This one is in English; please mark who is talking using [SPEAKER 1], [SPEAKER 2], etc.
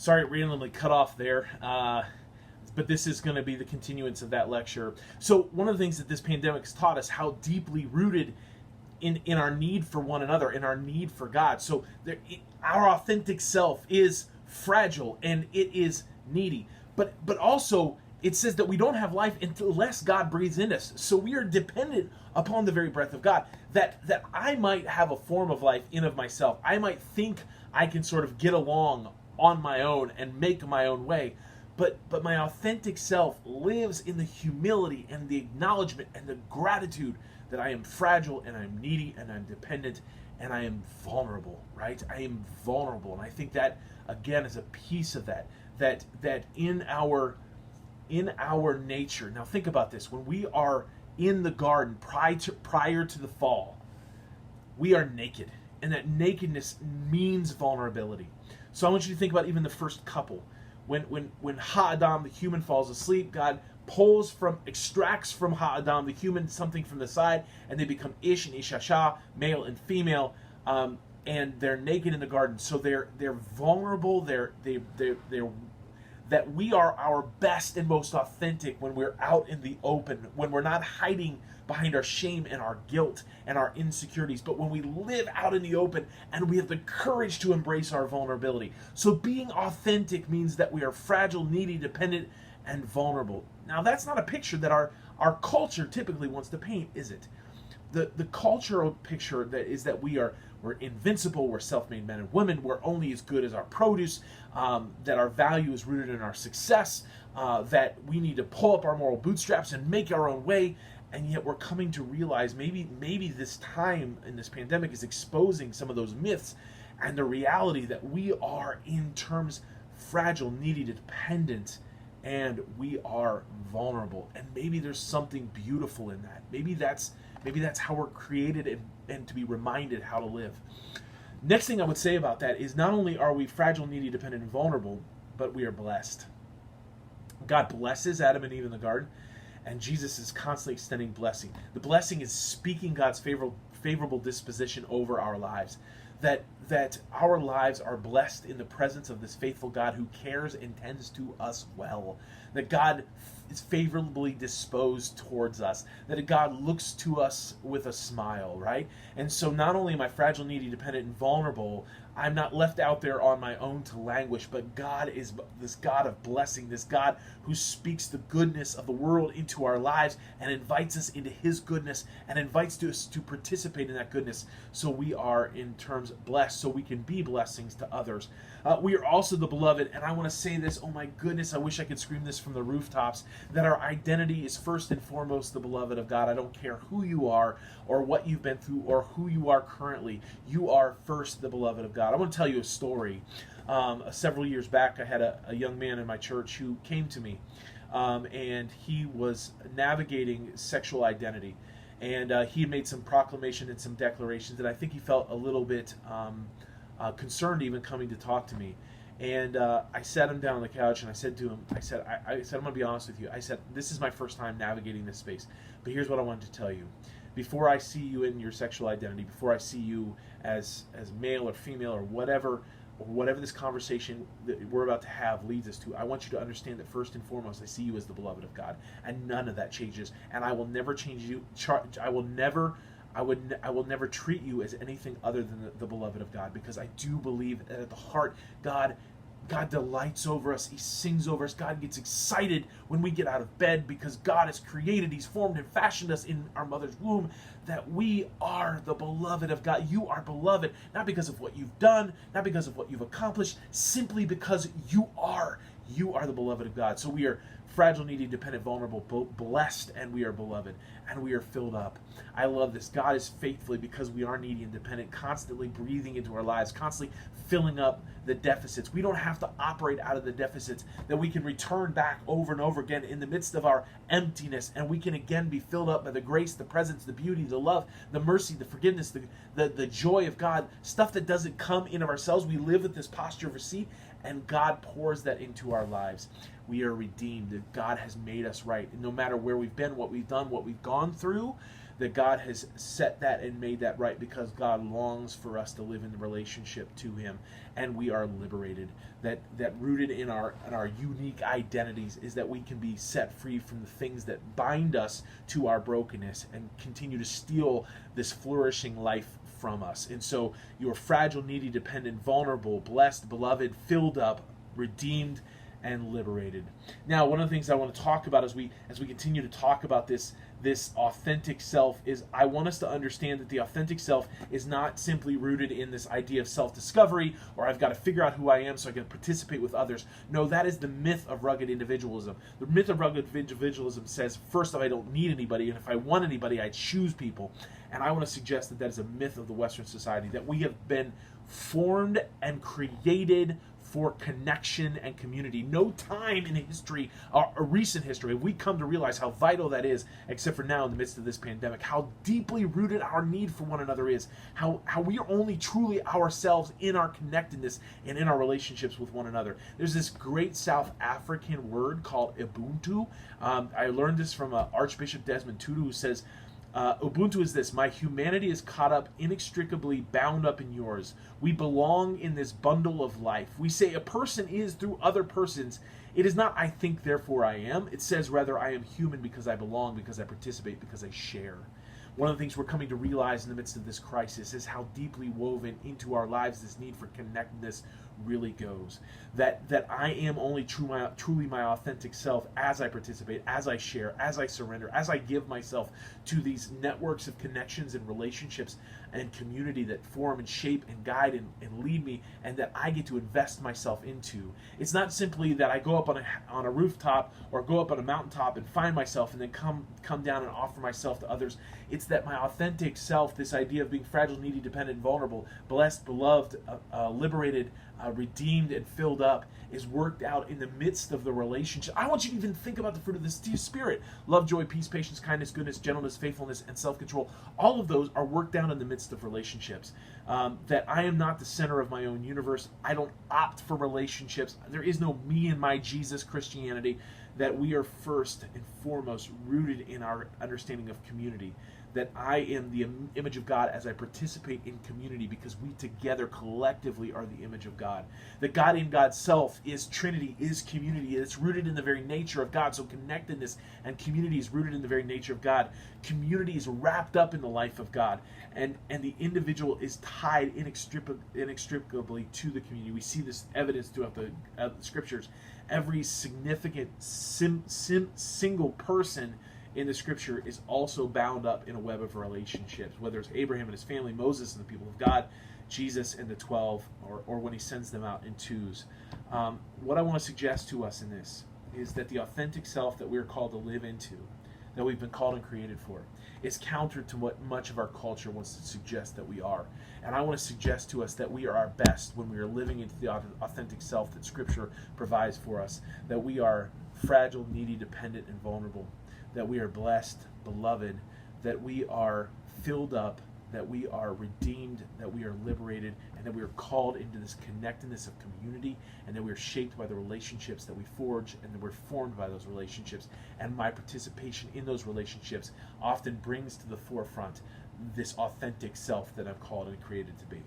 [SPEAKER 1] Sorry, it randomly cut off there. But this is going to be the continuance of that lecture. So one of the things that this pandemic has taught us, how deeply rooted in our need for one another, in our need for God. So our authentic self is fragile and it is needy. But also it says that we don't have life unless God breathes in us. So we are dependent upon the very breath of God. That I might have a form of life in of myself. I might think I can sort of get along on my own and make my own way. But my authentic self lives in the humility and the acknowledgement and the gratitude that I am fragile and I'm needy and I'm dependent and I am vulnerable, right? I am vulnerable. And I think that, again, is a piece of that in our nature. Now think about this. When we are in the garden prior to the fall, we are naked. And that nakedness means vulnerability. So I want you to think about even the first couple. When Ha-Adam, the human, falls asleep, God extracts from Ha-Adam, the human, something from the side, and they become Ish and Ishasha, male and female, and they're naked in the garden. So they're vulnerable. They're that we are our best and most authentic when we're out in the open, when we're not hiding behind our shame and our guilt and our insecurities, but when we live out in the open and we have the courage to embrace our vulnerability. So being authentic means that we are fragile, needy, dependent, and vulnerable. Now that's not a picture that our culture typically wants to paint, is it? The cultural picture that we're invincible, we're self-made men and women, we're only as good as our produce, that our value is rooted in our success, that we need to pull up our moral bootstraps and make our own way. And yet we're coming to realize maybe this time in this pandemic is exposing some of those myths and the reality that we are in terms fragile, needy, dependent, and we are vulnerable. And maybe there's something beautiful in that. Maybe that's how we're created and to be reminded how to live. Next thing I would say about that is not only are we fragile, needy, dependent, and vulnerable, but we are blessed. God blesses Adam and Eve in the garden, and Jesus is constantly extending blessing. The blessing is speaking God's favorable disposition over our lives. That our lives are blessed in the presence of this faithful God who cares and tends to us well. That God is favorably disposed towards us. That God looks to us with a smile, right? And so not only am I fragile, needy, dependent, and vulnerable, I'm not left out there on my own to languish, but God is this God of blessing, this God who speaks the goodness of the world into our lives and invites us into his goodness and invites us to participate in that goodness, so we are in terms blessed, so we can be blessings to others. We are also the beloved, and I want to say this, oh my goodness, I wish I could scream this from the rooftops, that our identity is first and foremost the beloved of God. I don't care who you are or what you've been through or who you are currently. You are first the beloved of God. I want to tell you a story. Several years back, I had a young man in my church who came to me, and he was navigating sexual identity. And he had made some proclamation and some declarations that I think he felt a little bit concerned even coming to talk to me. And I sat him down on the couch and I said to him, I said, I'm going to be honest with you. I said, this is my first time navigating this space. But here's what I wanted to tell you. Before I see you in your sexual identity, before I see you as male or female or whatever this conversation that we're about to have leads us to, I want you to understand that first and foremost, I see you as the beloved of God, and none of that changes. And I will never change you. I will never treat you as anything other than the beloved of God, because I do believe that at the heart, God delights over us. He sings over us. God gets excited when we get out of bed, because God has created, he's formed and fashioned us in our mother's womb, that we are the beloved of God. You are beloved, not because of what you've done, not because of what you've accomplished, simply because you are the beloved of God. So we are fragile, needy, dependent, vulnerable, blessed, and we are beloved, and we are filled up. I love this. God is faithfully, because we are needy and dependent, constantly breathing into our lives, constantly filling up the deficits. We don't have to operate out of the deficits, that we can return back over and over again in the midst of our emptiness, and we can again be filled up by the grace, the presence, the beauty, the love, the mercy, the forgiveness, the joy of God, stuff that doesn't come in of ourselves. We live with this posture of receipt, and God pours that into our lives. We are redeemed. God has made us right. And no matter where we've been, what we've done, what we've gone through, that God has set that and made that right because God longs for us to live in the relationship to him, and we are liberated. That rooted in our unique identities is that we can be set free from the things that bind us to our brokenness and continue to steal this flourishing life from us. And so you're fragile, needy, dependent, vulnerable, blessed, beloved, filled up, redeemed, and liberated. Now, one of the things I want to talk about as we continue to talk about this authentic self is I want us to understand that the authentic self is not simply rooted in this idea of self-discovery, or I've got to figure out who I am so I can participate with others. No, that is the myth of rugged individualism. The myth of rugged individualism says, first off, I don't need anybody, and if I want anybody, I choose people. And I want to suggest that that is a myth of the Western society, that we have been formed and created for connection and community. No time in history, or recent history, have we come to realize how vital that is, except for now in the midst of this pandemic, how deeply rooted our need for one another is, how we are only truly ourselves in our connectedness and in our relationships with one another. There's this great South African word called Ubuntu. I learned this from Archbishop Desmond Tutu, who says, Ubuntu is this: my humanity is caught up, inextricably bound up in yours. We belong in this bundle of life. We say a person is through other persons. It is not I think, therefore I am. It says rather I am human because I belong, because I participate, because I share. One of the things we're coming to realize in the midst of this crisis is how deeply woven into our lives this need for connectedness really goes. That I am only truly my authentic self as I participate, as I share, as I surrender, as I give myself to these networks of connections and relationships and community that form and shape and guide and lead me, and that I get to invest myself into. It's not simply that I go up on a rooftop or go up on a mountaintop and find myself and then come down and offer myself to others. It's that my authentic self, this idea of being fragile, needy, dependent, vulnerable, blessed, beloved, liberated, redeemed, and filled up, is worked out in the midst of the relationship. I want you to even think about the fruit of the Spirit: love, joy, peace, patience, kindness, goodness, gentleness, faithfulness, and self-control. All of those are worked out in the midst of relationships. That I am not the center of my own universe. I don't opt for relationships. There is no me and my Jesus Christianity. That we are first and foremost rooted in our understanding of community. That I am the image of God as I participate in community, because we together collectively are the image of God. That God in God's self is Trinity, is community. It's rooted in the very nature of God. So connectedness and community is rooted in the very nature of God. Community is wrapped up in the life of God. And the individual is tied inextricably to the community. We see this evidence throughout the scriptures. Every significant single person in the scripture is also bound up in a web of relationships, whether it's Abraham and his family, Moses and the people of God, Jesus and the 12, or when he sends them out in twos. What I want to suggest to us in this is that the authentic self that we're called to live into, that we've been called and created for, is counter to what much of our culture wants to suggest that we are. And I want to suggest to us that we are our best when we are living into the authentic self that Scripture provides for us, that we are fragile, needy, dependent, and vulnerable, that we are blessed, beloved, that we are filled up, that we are redeemed, that we are liberated, and that we are called into this connectedness of community, and that we are shaped by the relationships that we forge, and that we're formed by those relationships. And my participation in those relationships often brings to the forefront this authentic self that I'm called and created to be.